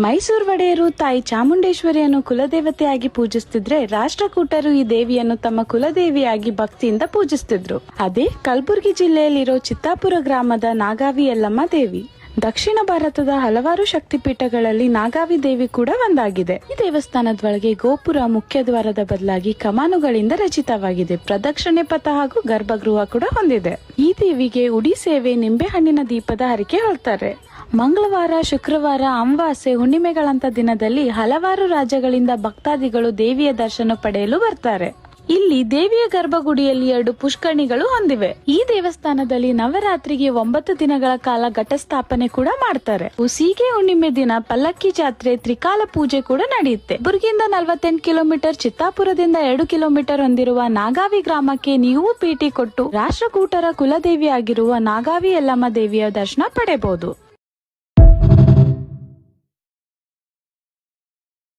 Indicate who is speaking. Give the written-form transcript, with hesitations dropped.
Speaker 1: ಮೈಸೂರು ಒಡೆಯರು ತಾಯಿ ಚಾಮುಂಡೇಶ್ವರಿಯನ್ನು ಕುಲದೇವತೆಯಾಗಿ ಪೂಜಿಸುತ್ತಿದ್ರೆ, ರಾಷ್ಟ್ರಕೂಟರು ಈ ದೇವಿಯನ್ನು ತಮ್ಮ ಕುಲದೇವಿಯಾಗಿ ಭಕ್ತಿಯಿಂದ ಪೂಜಿಸುತ್ತಿದ್ರು. ಅದೇ ಕಲಬುರಗಿ ಜಿಲ್ಲೆಯಲ್ಲಿರೋ ಚಿತ್ತಾಪುರ ಗ್ರಾಮದ ನಾಗಾವಿ ಯಲ್ಲಮ್ಮ ದೇವಿ. ದಕ್ಷಿಣ ಭಾರತದ ಹಲವಾರು ಶಕ್ತಿಪೀಠಗಳಲ್ಲಿ ನಾಗಾವಿ ದೇವಿ ಕೂಡ ಒಂದಾಗಿದೆ. ಈ ದೇವಸ್ಥಾನದೊಳಗೆ ಗೋಪುರ ಮುಖ್ಯ ದ್ವಾರದ ಬದಲಾಗಿ ಕಮಾನುಗಳಿಂದ ರಚಿತವಾಗಿದೆ. ಪ್ರದಕ್ಷಿಣೆ ಪಥ ಹಾಗೂ ಗರ್ಭಗೃಹ ಕೂಡ ಹೊಂದಿದೆ. ಈ ದೇವಿಗೆ ಉಡಿ ಸೇವೆ, ನಿಂಬೆಹಣ್ಣಿನ ದೀಪದ ಹರಕೆ ಹೊಳ್ತಾರೆ. ಮಂಗಳವಾರ, ಶುಕ್ರವಾರ, ಅಮಾವಾಸ್ಯೆ, ಹುಣ್ಣಿಮೆಗಳಂತ ದಿನದಲ್ಲಿ ಹಲವಾರು ರಾಜ್ಯಗಳಿಂದ ಭಕ್ತಾದಿಗಳು ದೇವಿಯ ದರ್ಶನ ಪಡೆಯಲು ಬರ್ತಾರೆ. ಇಲ್ಲಿ ದೇವಿಯ ಗರ್ಭಗುಡಿಯಲ್ಲಿ 2 ಪುಷ್ಕರಣಿಗಳು ಹೊಂದಿವೆ. ಈ ದೇವಸ್ಥಾನದಲ್ಲಿ ನವರಾತ್ರಿಗೆ 9 ದಿನಗಳ ಕಾಲ ಘಟಸ್ಥಾಪನೆ ಕೂಡ ಮಾಡ್ತಾರೆ. ಸೀಗೆ ಹುಣ್ಣಿಮೆ ದಿನ ಪಲ್ಲಕ್ಕಿ ಜಾತ್ರೆ, ತ್ರಿಕಾಲ ಪೂಜೆ ಕೂಡ ನಡೆಯುತ್ತೆ. ಬುರ್ಗಿಯಿಂದ 48 ಕಿಲೋಮೀಟರ್, ಚಿತ್ತಾಪುರದಿಂದ 2 ಕಿಲೋಮೀಟರ್ ಹೊಂದಿರುವ ನಾಗಾವಿ ಗ್ರಾಮಕ್ಕೆ ನೀವು ಭೇಟಿ ಕೊಟ್ಟು ರಾಷ್ಟ್ರಕೂಟರ ಕುಲದೇವಿ ಆಗಿರುವ ನಾಗಾವಿ ಯಲ್ಲಮ್ಮ ದೇವಿಯ ದರ್ಶನ ಪಡೆಯಬಹುದು.